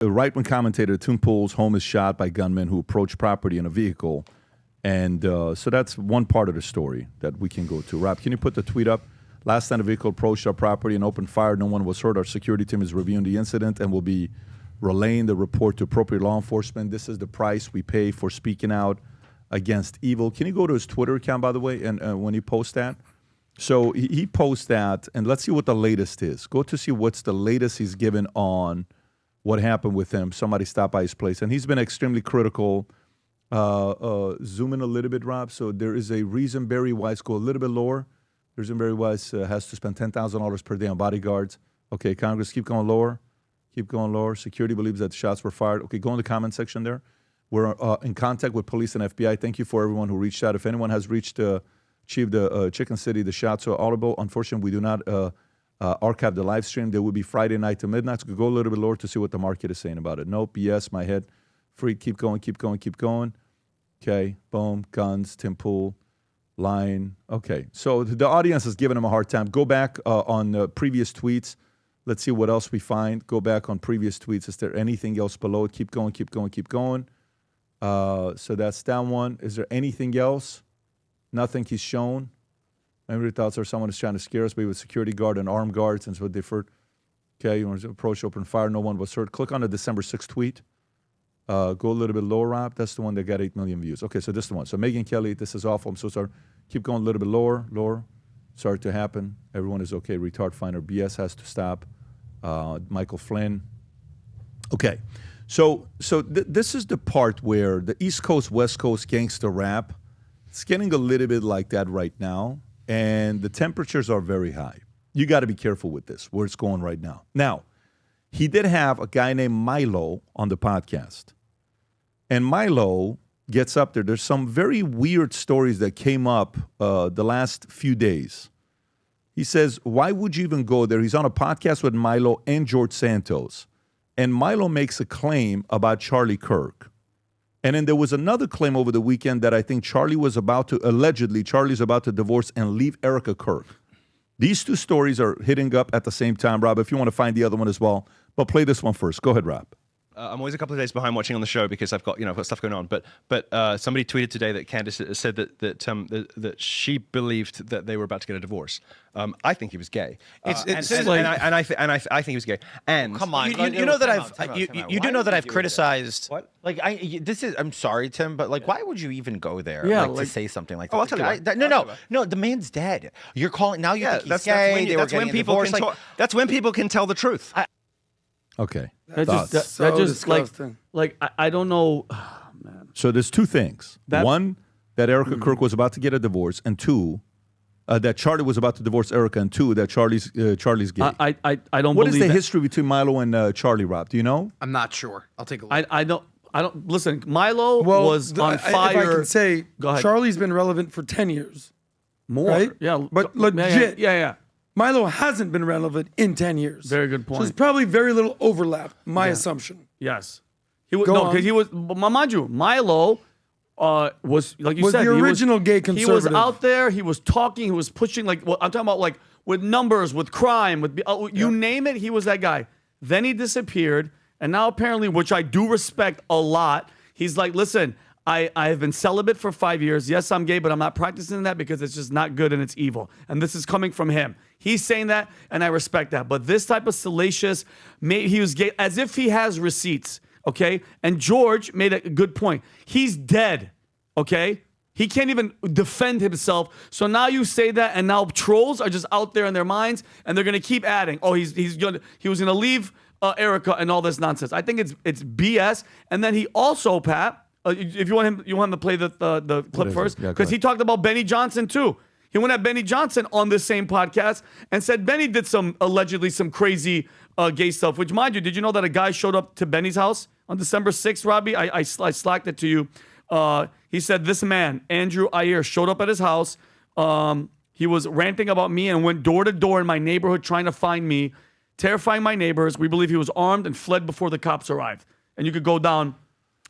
a right-wing commentator, Tim Pool's home is shot by gunmen who approached property in a vehicle. And so that's one part of the story that we can go to. Rob, can you put the tweet up? Last time a vehicle approached our property and opened fire, no one was hurt. Our security team is reviewing the incident and will be relaying the report to appropriate law enforcement. This is the price we pay for speaking out against evil. Can you go to his Twitter account, by the way, and when he posts that? So he posts that, and let's see what the latest is. Go to see what's the latest he's given on what happened with him. Somebody stopped by his place, and he's been extremely critical. Zoom in a little bit, Rob. So there is a reason Barry Weiss, go a little bit lower. The reason Barry Weiss has to spend $10,000 per day on bodyguards. Okay, Congress, keep going lower. Keep going lower. Security believes that the shots were fired. Okay, go in the comment section there. We're in contact with police and FBI. Thank you for everyone who reached out. If anyone has achieved Chicken City, the shots are audible. Unfortunately, we do not archive the live stream. There will be Friday night to midnight. So go a little bit lower to see what the market is saying about it. Nope, BS, my head. Free, keep going, keep going, keep going. Okay, boom, guns, Tim Pool, line. Okay, so the audience is giving him a hard time. Go back on previous tweets. Let's see what else we find. Go back on previous tweets. Is there anything else below it? Keep going, keep going, keep going. So that's that one. Is there anything else? Nothing he's shown. Maybe thoughts are someone is trying to scare us, maybe with security guard and armed guards, and so deferred. Okay, you want to approach, open fire, no one was hurt. Click on the December 6th tweet. Go a little bit lower, Rob. That's the one that got 8 million views. Okay, so this is the one. So Megyn Kelly, this is awful. I'm so sorry. Keep going a little bit lower, lower. Sorry to happen. Everyone is okay. Retard finder. BS has to stop. Michael Flynn. Okay, so this is the part where the East Coast, West Coast gangster rap, it's getting a little bit like that right now, and the temperatures are very high. You got to be careful with this, where it's going right now. Now, he did have a guy named Milo on the podcast. And Milo gets up there. There's some very weird stories that came up the last few days. He says, why would you even go there? He's on a podcast with Milo and George Santos. And Milo makes a claim about Charlie Kirk. And then there was another claim over the weekend that I think Charlie's about to divorce and leave Erica Kirk. These two stories are hitting up at the same time, Rob, if you want to find the other one as well. But play this one first. Go ahead, Rob. I'm always a couple of days behind watching on the show because I've got stuff going on. But somebody tweeted today that Candace said that she believed that they were about to get a divorce. I think he was gay. I think he was gay. And come on, you know that you do know that I've criticized. What? Like I'm sorry, Tim, but like, why would you even go there? Yeah, to say something like that? I'll tell you why. No. The man's dead. You're calling now. You think he's gay? That's when people can talk. That's when people can tell the truth. Okay. That just like I don't know. Oh, man. So there's two things. One, that Erica Kirk was about to get a divorce, and two, that Charlie was about to divorce Erica, and two, that Charlie's gay. I don't. What believe is the that. history between Milo and Charlie, Rob? Do you know? I'm not sure. I'll take a look. I don't listen. Milo was on fire. If I can say, Go ahead. Charlie's been relevant for 10 years. More, right? Yeah, but legit. Yeah. Milo hasn't been relevant in 10 years. Very good point. So there's probably very little overlap, my assumption. Yes. He was because he was. Mind you, Milo was like you said, the original gay conservative. He was out there. He was talking. He was pushing. Like I'm talking about, like with numbers, with crime, with you name it. He was that guy. Then he disappeared, and now apparently, which I do respect a lot, he's like, listen. I have been celibate for 5 years. Yes, I'm gay, but I'm not practicing that because it's just not good and it's evil. And this is coming from him. He's saying that, and I respect that. But this type of salacious, he was gay, as if he has receipts, okay? And George made a good point. He's dead, okay? He can't even defend himself. So now you say that, and now trolls are just out there in their minds, and they're going to keep adding, oh, he was going to leave Erica and all this nonsense. I think it's BS. And then he also, Pat, if you want him to play the clip first, because he talked about Benny Johnson too. He went at Benny Johnson on this same podcast and said Benny did allegedly some crazy gay stuff. Which, mind you, did you know that a guy showed up to Benny's house on December 6th, Robbie? I slacked it to you. He said this man, Andrew Ayer, showed up at his house. He was ranting about me and went door to door in my neighborhood trying to find me, terrifying my neighbors. We believe he was armed and fled before the cops arrived. And you could go down,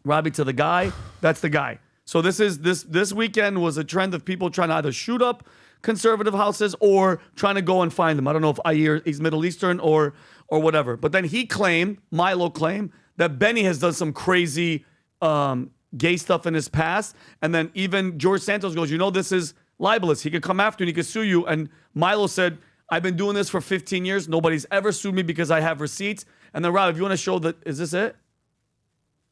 Robbie, to the guy. That's the guy. So this weekend was a trend of people trying to either shoot up conservative houses or trying to go and find them. I don't know if Ayer, he's Middle Eastern or whatever. But then Milo claimed that Benny has done some crazy gay stuff in his past. And then even George Santos goes, this is libelous. He could come after you and he could sue you. And Milo said, I've been doing this for 15 years. Nobody's ever sued me because I have receipts. And then, Rob, if you want to show that, is this it?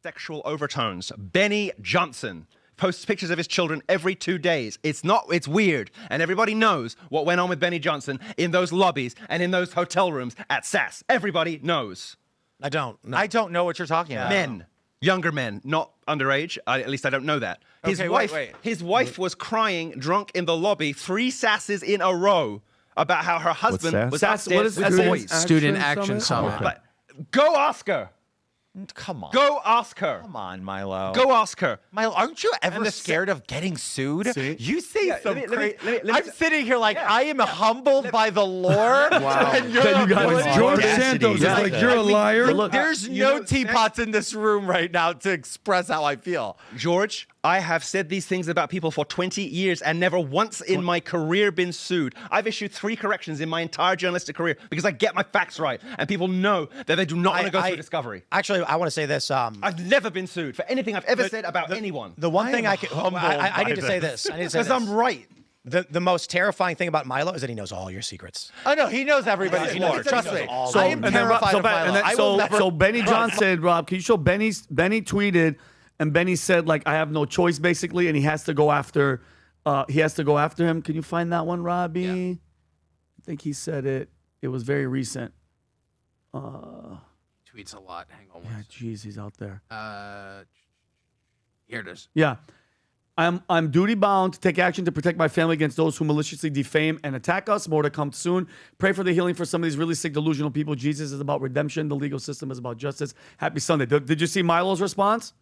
Sexual overtones. Benny Johnson posts pictures of his children every 2 days. It's weird. And everybody knows what went on with Benny Johnson in those lobbies and in those hotel rooms at SAS. Everybody knows. I don't know what you're talking about. Men. Younger men, not underage. At least I don't know that. His Okay, wife, wait. His wife was crying drunk in the lobby 3 SASs in a row about how her husband SAS? was SAS, upstairs what is with SAS? boys. Student Action Summit. But go ask her. Come on. Go ask her. Come on, Milo. Go ask her. Milo, aren't you ever the scared of getting sued? See? You say some let me- crazy. let me- I'm sitting here like I am humbled by the Lord. Wow. And you're That you guys- ability- George Audacity. Santos is Yeah. like, you're a liar. But look, There's you no know, teapots in this room right now to express how I feel. George, I have said these things about people for 20 years and never once in my career been sued. I've issued 3 corrections in my entire journalistic career because I get my facts right and people know that they do not want to go through discovery. Actually, I want to say this. I've never been sued for anything I've ever said about anyone. The one thing am I can, humbled I by need to say this. I need to say Because I'm this. right. The most terrifying thing about Milo is that he knows all your secrets. Oh no, he knows everybody's He knows- Lord. he Trust knows me. all I the- am and then Rob- terrified so, of Ben- Milo. and then- I so, will never. so Benny Johnson, Rob, can you show Benny tweeted, and Benny said, like, I have no choice, basically, and he has to go after him. Can you find that one, Robbie? Yeah. I think he said it. It was very recent. Tweets a lot. Hang on. Yeah, jeez, he's out there. Here it is. Yeah. I'm duty bound to take action to protect my family against those who maliciously defame and attack us. More to come soon. Pray for the healing for some of these really sick, delusional people. Jesus is about redemption. The legal system is about justice. Happy Sunday. Did you see Milo's response?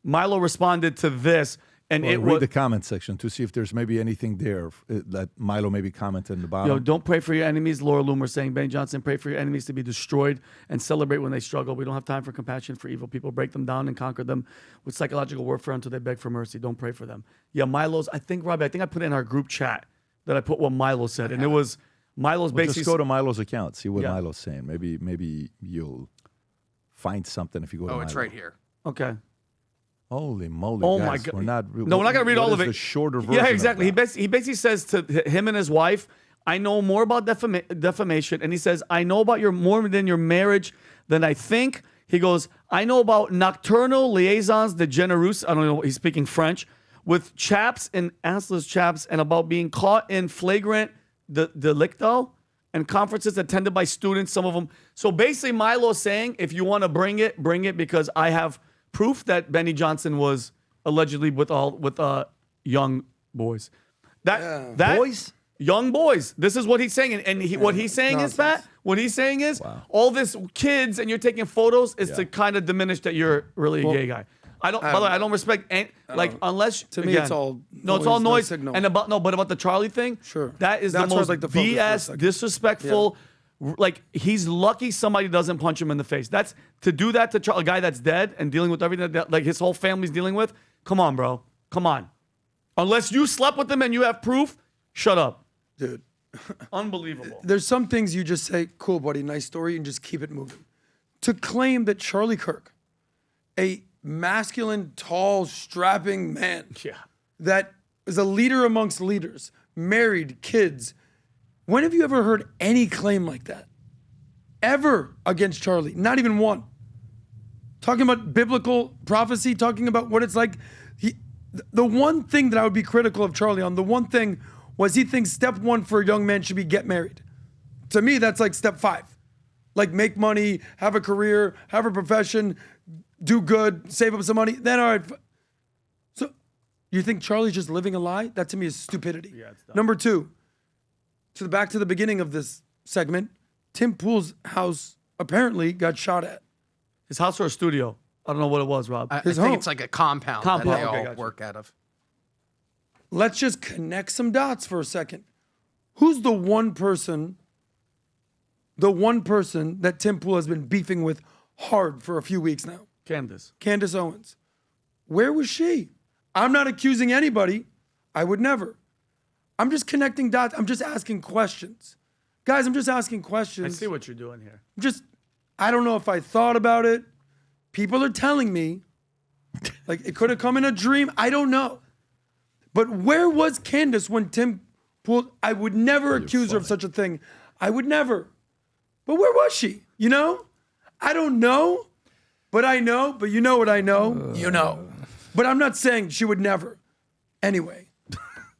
Milo responded to this, and Well, it read was, the comment section to see if there's maybe anything there that Milo maybe commented in the bottom. don't pray for your enemies. Laura Loomer saying, Ben Johnson, pray for your enemies to be destroyed and celebrate when they struggle. We don't have time for compassion for evil people. Break them down and conquer them with psychological warfare until they beg for mercy. Don't pray for them. Yeah, Milo's, I think, Robbie, I put it in our group chat that I put what Milo said. And it was, Milo's Well, basically... just go to Milo's account, see what Yeah. Milo's saying. Maybe you'll find something if you go to Oh, it's Milo. right here. Okay. Holy moly! Oh guys, my God! We're not. No, we're not gonna read all of it. The shorter version. Yeah, of exactly. that? He basically says to him and his wife, "I know more about defamation," and he says, "I know about more than your marriage than I think." He goes, "I know about nocturnal liaisons de generous." I don't know. He's speaking French with chaps and assless chaps, and about being caught in flagrant delicto and conferences attended by students. Some of them. So basically, Milo's saying, if you want to bring it, because I have proof that Benny Johnson was allegedly with young boys. That Boys? young boys. This is what he's saying, and what he's saying is that what he's saying is all this kids, and you're taking photos is to kind of diminish that you're really a gay guy. I don't. By the way, I don't respect unless To me, again, it's all no, it's all no noise. signal. And about the Charlie thing, Sure. that is That's the where I'd most like to focus for a BS, second. disrespectful. Like, he's lucky somebody doesn't punch him in the face. That's to do that to a guy that's dead and dealing with everything that like his whole family's dealing with. Come on, bro. Come on. Unless you slept with him and you have proof, shut up. Dude. Unbelievable. There's some things you just say, cool, buddy, nice story, and just keep it moving. To claim that Charlie Kirk, a masculine, tall, strapping man that is a leader amongst leaders, married, kids, when have you ever heard any claim like that? Ever against Charlie? Not even one. Talking about biblical prophecy, talking about what it's like. The one thing that I would be critical of Charlie on, the one thing was he thinks step 1 for a young man should be get married. To me, that's like step 5. Like, make money, have a career, have a profession, do good, save up some money. Then, all right. So you think Charlie's just living a lie? That to me is stupidity. Yeah, it's dumb. Number 2, back to the beginning of this segment, Tim Pool's house apparently got shot at. His house or a studio? I don't know what it was, Rob. I His think home. it's like a compound that Compound, they okay, all gotcha. work out of. Let's just connect some dots for a second. Who's the one person that Tim Pool has been beefing with hard for a few weeks now? Candace. Candace Owens. Where was she? I'm not accusing anybody. I would never. I'm just connecting dots. I'm just asking questions. Guys, I'm just asking questions. I see what you're doing here. I don't know if I thought about it. people are telling me, like it could have come in a dream. I don't know. But where was Candace when Tim Pool? I would never accuse her of such a thing. I would never. But where was she? You know? I don't know. But I know. But you know what I know? You know. But I'm not saying she would never. Anyway,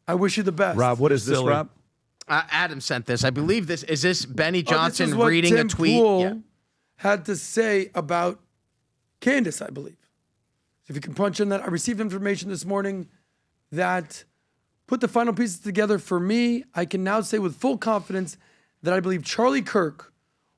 I wish you the best. Rob, what is this, Silly. Rob? Adam sent this. I believe this is Benny This Johnson is what reading Tim a tweet. Pool Yeah. had to say about Candace, I believe. So if you can punch in that, I received information this morning that put the final pieces together for me. I can now say with full confidence that I believe Charlie Kirk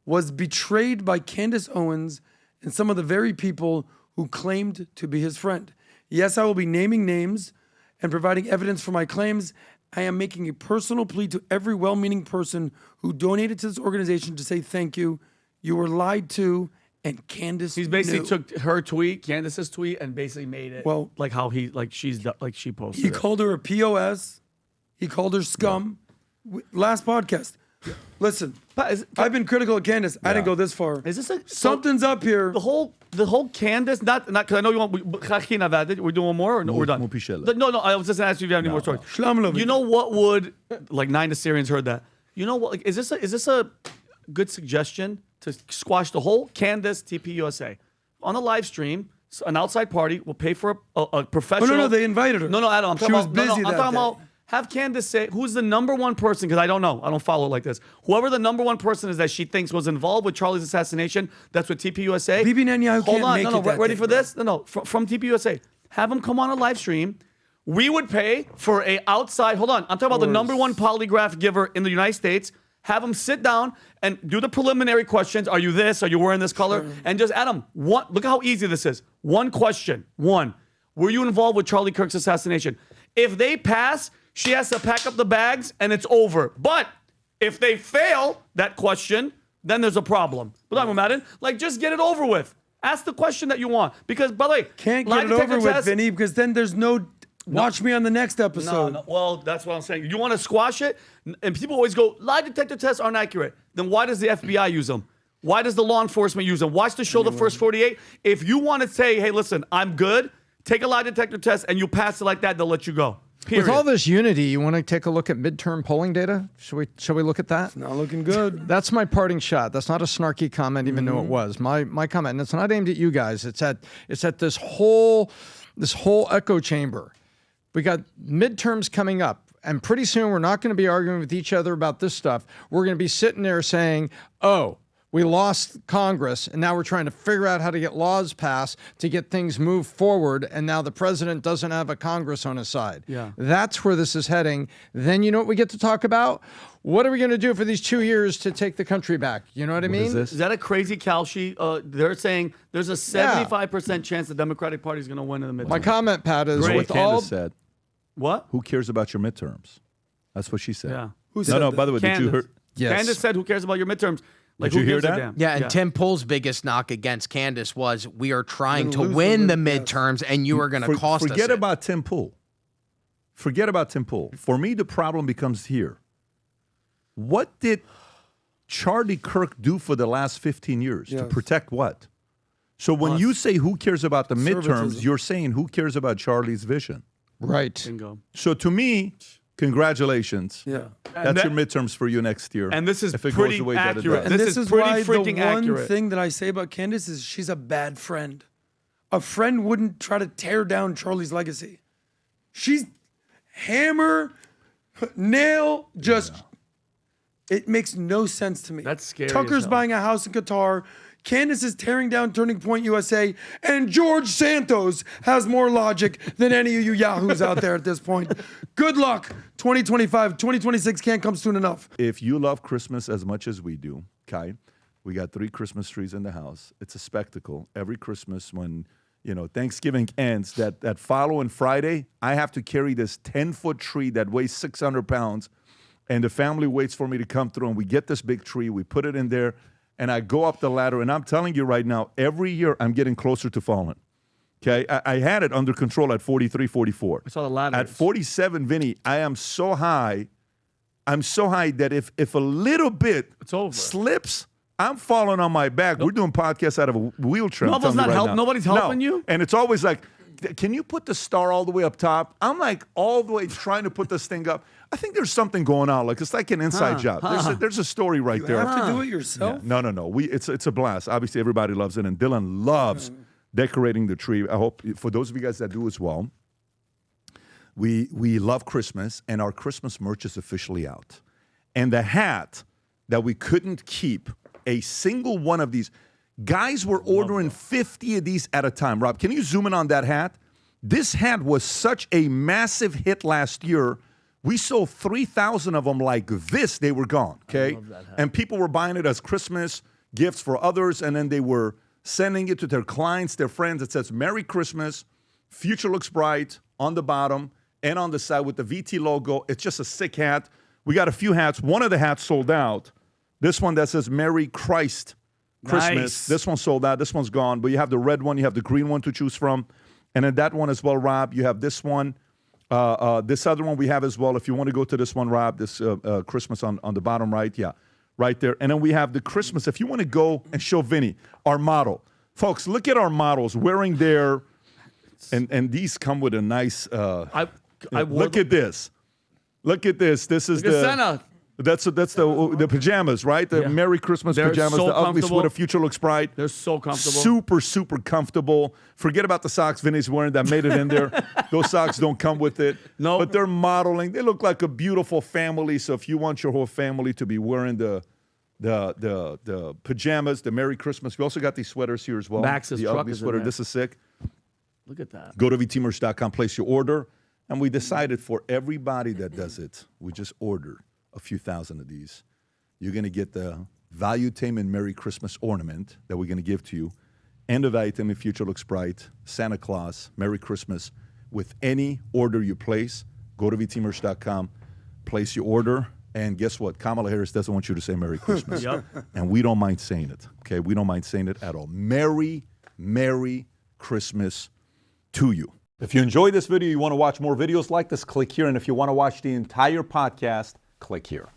was betrayed by Candace Owens and some of the very people who claimed to be his friend. Yes, I will be naming names and providing evidence for my claims. I am making a personal plea to every well-meaning person who donated to this organization to say thank you. You were lied to, and Candace He's basically knew. took her tweet, Candace's tweet, and basically made it Well- like how she posted He it. called her a POS. He called her scum. Last podcast. Listen, I've been critical of Candace. I didn't go this far. Is this a Something's up here. the whole Candace? Not because I know you want. We're doing one more, or no, we're done. Mupishela. No. I was just gonna ask you if you have any more stories. Shlamlovich. You know what would like 9 Assyrians heard that? You know what? Like, is this a good suggestion to squash the whole Candace TPUSA on a live stream? An outside party will pay for a professional. no, they invited her. No, Adam. I'm She talking was about, busy I'm that talking day. about have Candace say who's the number one person, because I don't know. I don't follow it like this. Whoever the number one person is that she thinks was involved with Charlie's assassination, that's what TPUSA. Bibi Netanyahu Hold can't on, make no, it that ready day, for bro. this? No, from TPUSA. Have him come on a live stream. We would pay for a outside, hold on, I'm talking about the number one polygraph giver in the United States. Have him sit down and do the preliminary questions. Are you this? Are you wearing this color? And just, Adam, look how easy this is. One question. One, were you involved with Charlie Kirk's assassination? If they pass, she has to pack up the bags and it's over. But if they fail that question, then there's a problem. But I'm Madden, like just get it over with. Ask the question that you want. Because, by the way, Can't lie get it detector over with, test- Vinny, because then there's no watch me on the next episode. no, well, that's what I'm saying. You want to squash it? And people always go, lie detector tests aren't accurate. Then why does the FBI use them? Why does the law enforcement use them? Watch the show The First 48. If you want to say, hey, listen, I'm good, take a lie detector test and you pass it like that, they'll let you go. Period. With all this unity, you want to take a look at midterm polling data? Shall we look at that? Not looking good. That's my parting shot. That's not a snarky comment, even though it was. My comment, and it's not aimed at you guys. It's at this whole echo chamber. We got midterms coming up, and pretty soon we're not going to be arguing with each other about this stuff. We're going to be sitting there saying, oh, we lost Congress, and now we're trying to figure out how to get laws passed to get things moved forward, and now the president doesn't have a Congress on his side. Yeah. That's where this is heading. Then you know what we get to talk about? What are we going to do for these 2 years to take the country back? You know what I mean? Is this? Is that a crazy cow sheet? They're saying there's a 75% chance the Democratic Party is going to win in the midterm. My comment, Pat, is Great. with What all... Candace said. What? Who cares about your midterms? That's what she said. Yeah. Who said No, that? by the way, did you Candace. hear? Yes. Candace said, who cares about your midterms? Like, Did you who hear gives a that? damn? Yeah, and Tim Pool's biggest knock against Candace was, we are trying to Gonna lose win the the mid- midterms, and you are going to cost us Forget it. about Tim Pool. Forget about Tim Pool. For me, the problem becomes here. What did Charlie Kirk do for the last 15 years? To Yes. protect what? So when you say who cares about the midterms, Conservatism. you're saying who cares about Charlie's vision. Right. Bingo. So to me, congratulations. Yeah. That's your midterms for you next year. And this is if it pretty goes the way that it accurate. does. And This this is is pretty why the freaking one accurate. thing that I say about Candace is she's a bad friend. A friend wouldn't try to tear down Charlie's legacy. She's hammer, nail, just. It makes no sense to me. That's scary as Tucker's hell. buying a house in Qatar. Candace is tearing down Turning Point USA. And George Santos has more logic than any of you yahoos out there at this point. Good luck. 2025, 2026 can't come soon enough. If you love Christmas as much as we do, Kai, we got 3 Christmas trees in the house. It's a spectacle. Every Christmas when, Thanksgiving ends, that following Friday, I have to carry this 10-foot tree that weighs 600 pounds, and the family waits for me to come through, and we get this big tree, we put it in there, and I go up the ladder, and I'm telling you right now, every year I'm getting closer to falling. Okay, I had it under control at 43, 44. I saw the ladders. At 47, Vinny, I am so high. I'm so high that if a little bit It's over. slips, I'm falling on my back. We're doing podcasts out of a wheelchair. I'm Nobody's telling you not right help- now. nobody's helping you? And it's always like, can you put the star all the way up top? I'm like all the way trying to put this thing up. I think there's something going on. Like it's like an inside job. There's a story right You there. have to do it yourself. No. It's a blast. Obviously, everybody loves it, and Dylan loves decorating the tree. I hope for those of you guys that do as well. We love Christmas, and our Christmas merch is officially out. And the hat that we couldn't keep a single one of these. Guys were ordering 50 of these at a time. Rob, can you zoom in on that hat? This hat was such a massive hit last year. We sold 3,000 of them like this. They were gone, okay? And people were buying it as Christmas gifts for others, and then they were sending it to their clients, their friends. It says, Merry Christmas, future looks bright on the bottom and on the side with the VT logo. It's just a sick hat. We got a few hats. One of the hats sold out. This one that says Merry Christ Christmas. Nice. This one sold out. This one's gone. But you have the red one. You have the green one to choose from. And then that one as well, Rob. You have this one. This other one we have as well. If you want to go to this one, Rob, this Christmas on the bottom right. Yeah, right there. And then we have the Christmas. If you want to go and show Vinny, our model. Folks, look at our models wearing their, and these come with a nice, look at this. Look at this. This is Look at the Santa. That's the pajamas, right? The Merry Christmas They're pajamas, so the ugly comfortable. sweater, future looks bright. They're so comfortable. Super, super comfortable. Forget about the socks Vinny's wearing that made it in there. Those socks don't come with it. No. But they're modeling. They look like a beautiful family. So if you want your whole family to be wearing the pajamas, the Merry Christmas. We also got these sweaters here as well. Max's the truck ugly is in sweater. there. This is sick. Look at that. Go to vtmerch.com, place your order. And we decided for everybody that does it, we just order a few thousand of these. You're going to get the Valuetainment Merry Christmas ornament that we're going to give to you. End of Valuetainment Future Looks Bright, Santa Claus, Merry Christmas. With any order you place, go to vtmerch.com, place your order, and guess what? Kamala Harris doesn't want you to say Merry Christmas. And we don't mind saying it, okay? We don't mind saying it at all. Merry, Merry Christmas to you. If you enjoyed this video, you want to watch more videos like this, click here. And if you want to watch the entire podcast, click here.